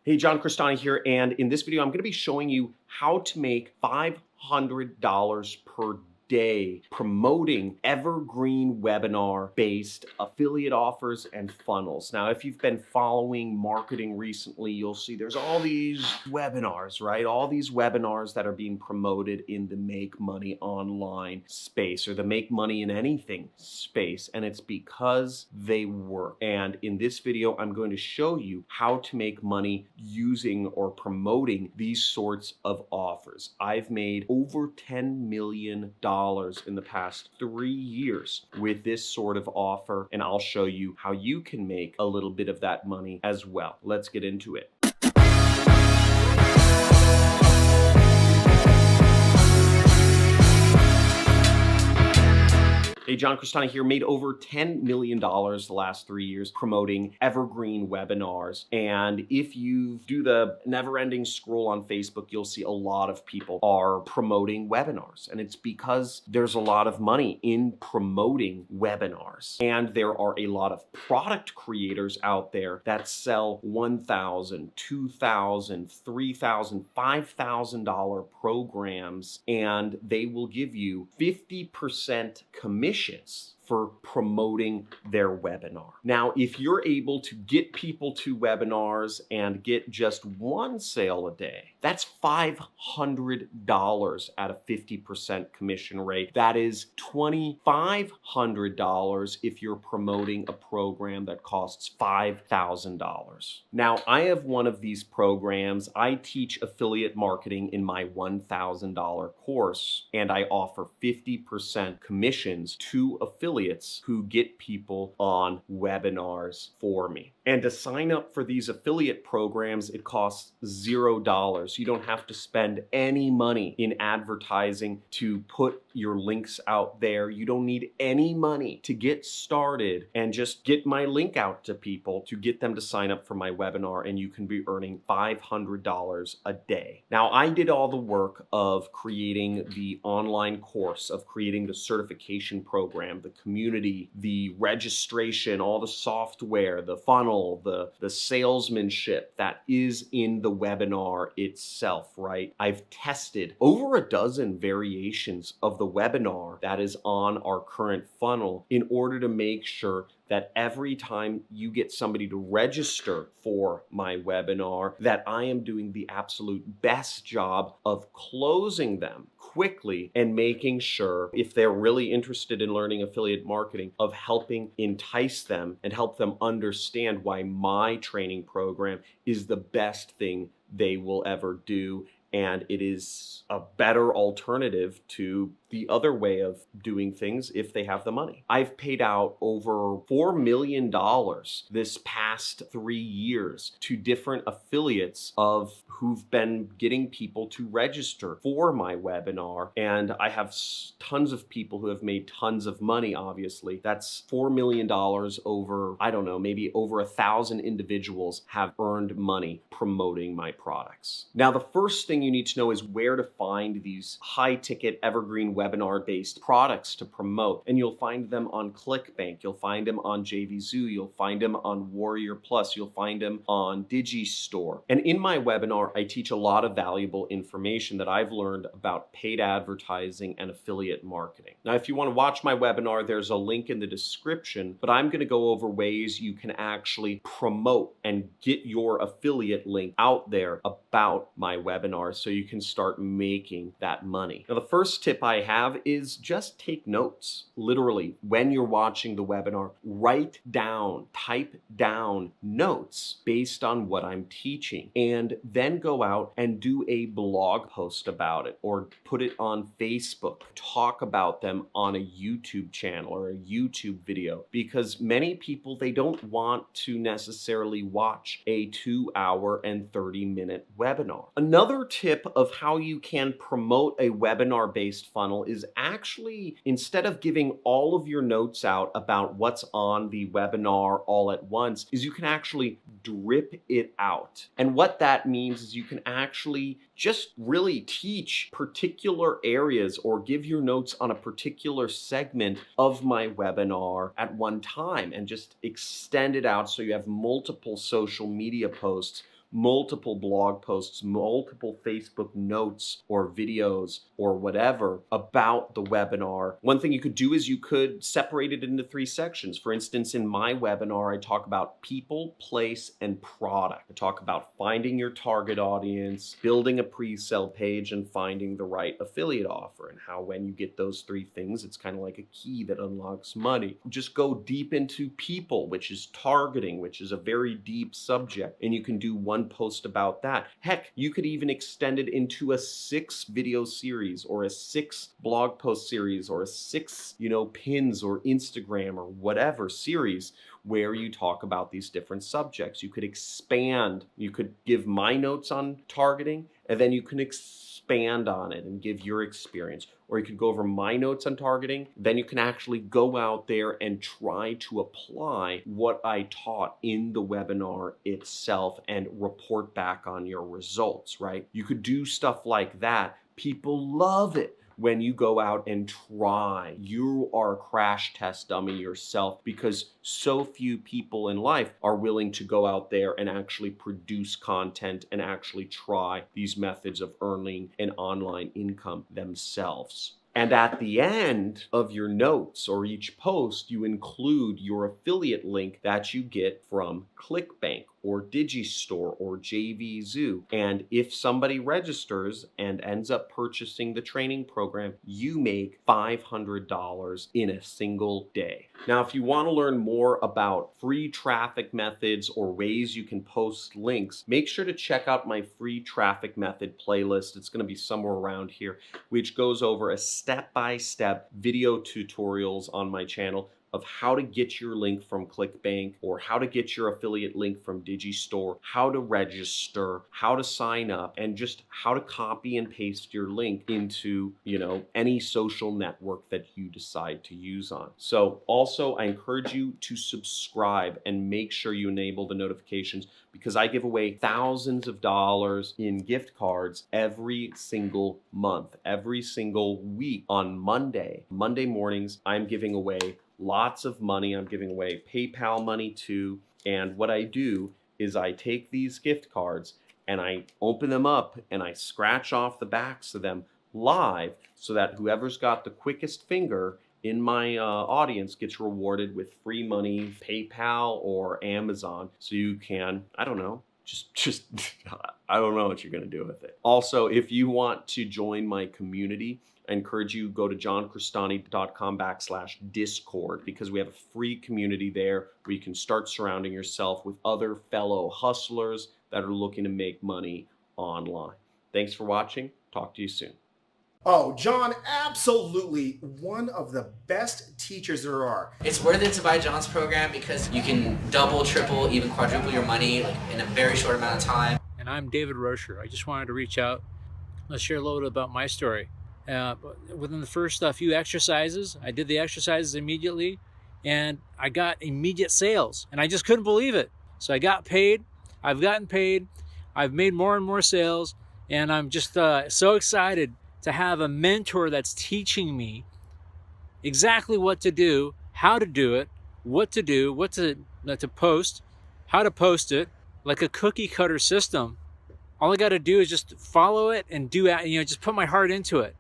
Hey, John Cristani here, and in this video, I'm going to be showing you how to make $500 per day promoting evergreen webinar-based affiliate offers and funnels. Now, if you've been following marketing recently, you'll see there's all these webinars, right? All these webinars that are being promoted in the make money online space or the make money in anything space, and it's because they work. And in this video, I'm going to show you how to make money using or promoting these sorts of offers. I've made over $10 million in the past 3 years with this sort of offer, and I'll show you how you can make a little bit of that money as well. Let's get into it. Hey, John Cristani here, made over $10 million the last 3 years promoting evergreen webinars. And if you do the never-ending scroll on Facebook, you'll see a lot of people are promoting webinars. And it's because there's a lot of money in promoting webinars. And there are a lot of product creators out there that sell $1,000, $2,000, $3,000, $5,000 programs, and they will give you 50% commission for promoting their webinar. Now, if you're able to get people to webinars and get just one sale a day, that's $500 at a 50% commission rate. That is $2,500 if you're promoting a program that costs $5,000. Now, I have one of these programs. I teach affiliate marketing in my $1,000 course, and I offer 50% commissions to affiliates who get people on webinars for me. And to sign up for these affiliate programs, it costs $0. You don't have to spend any money in advertising to put your links out there. You don't need any money to get started and just get my link out to people to get them to sign up for my webinar, and you can be earning $500 a day. Now, I did all the work of creating the online course, of creating the certification program, the community, the registration, all the software, the funnel, the salesmanship that is in the webinar itself, right? I've tested over a dozen variations of the webinar that is on our current funnel in order to make sure that every time you get somebody to register for my webinar, that I am doing the absolute best job of closing them quickly and making sure, if they're really interested in learning affiliate marketing, of helping entice them and help them understand why my training program is the best thing they will ever do. And it is a better alternative to the other way of doing things if they have the money. I've paid out over $4 million this past 3 years to different affiliates of who've been getting people to register for my webinar. And I have tons of people who have made tons of money, obviously. That's $4 million over, I don't know, maybe over 1,000 individuals have earned money promoting my products. Now, the first thing you need to know is where to find these high-ticket evergreen webinar-based products to promote. And you'll find them on ClickBank, you'll find them on JVZoo, you'll find them on Warrior Plus, you'll find them on Digistore. And in my webinar, I teach a lot of valuable information that I've learned about paid advertising and affiliate marketing. Now, if you want to watch my webinar, there's a link in the description, but I'm going to go over ways you can actually promote and get your affiliate link out there about my webinar so you can start making that money. Now, the first tip I have is just take notes. Literally, when you're watching the webinar, write down, type down notes based on what I'm teaching, and then go out and do a blog post about it or put it on Facebook. Talk about them on a YouTube channel or a YouTube video, because many people, they don't want to necessarily watch a 2-hour and 30-minute webinar. Another tip of how you can promote a webinar-based funnel is actually, instead of giving all of your notes out about what's on the webinar all at once, is you can actually drip it out. And what that means is you can actually just really teach particular areas or give your notes on a particular segment of my webinar at one time and just extend it out so you have multiple social media posts multiple blog posts, multiple Facebook notes or videos or whatever about the webinar. One thing you could do is you could separate it into 3 sections. For instance, in my webinar, I talk about people, place, and product. I talk about finding your target audience, building a pre-sale page, and finding the right affiliate offer, and how when you get those 3 things, it's kind of like a key that unlocks money. Just go deep into people, which is targeting, which is a very deep subject, and you can do one post about that. Heck, you could even extend it into a 6 video series or a 6 blog post series or a 6, pins or Instagram or whatever series where you talk about these different subjects. You could expand, you could give my notes on targeting, and then you can expand on it and give your experience. Or you could go over my notes on targeting, then you can actually go out there and try to apply what I taught in the webinar itself and report back on your results, right? You could do stuff like that. People love it when you go out and try. You are a crash test dummy yourself, because so few people in life are willing to go out there and actually produce content and actually try these methods of earning an online income themselves. And at the end of your notes or each post, you include your affiliate link that you get from ClickBank or Digistore or JVZoo. And if somebody registers and ends up purchasing the training program, you make $500 in a single day. Now, if you want to learn more about free traffic methods or ways you can post links, make sure to check out my free traffic method playlist. It's going to be somewhere around here, which goes over a step-by-step video tutorials on my channel of how to get your link from ClickBank or how to get your affiliate link from Digistore, how to register, how to sign up, and just how to copy and paste your link into, any social network that you decide to use on. So also, I encourage you to subscribe and make sure you enable the notifications, because I give away thousands of dollars in gift cards every single month, every single week. On Monday mornings, I'm giving away lots of money. I'm giving away PayPal money too. And what I do is I take these gift cards and I open them up and I scratch off the backs of them live, so that whoever's got the quickest finger in my audience gets rewarded with free money, PayPal or Amazon. So you can, I don't know, just I don't know what you're going to do with it. Also, if you want to join my community, I encourage you to go to johncristani.com/Discord, because we have a free community there where you can start surrounding yourself with other fellow hustlers that are looking to make money online. Thanks for watching. Talk to you soon. Oh, John, absolutely one of the best teachers there are. It's worth it to buy John's program because you can double, triple, even quadruple your money in a very short amount of time. And I'm David Rocher. I just wanted to reach out. Let's share a little bit about my story. Within the first few exercises, I did the exercises immediately, and I got immediate sales, and I just couldn't believe it. So I got paid. I've gotten paid. I've made more and more sales, and I'm just so excited to have a mentor that's teaching me exactly what to do, how to do it, what to do, what to post, how to post it, like a cookie cutter system. All I got to do is just follow it and do, just put my heart into it.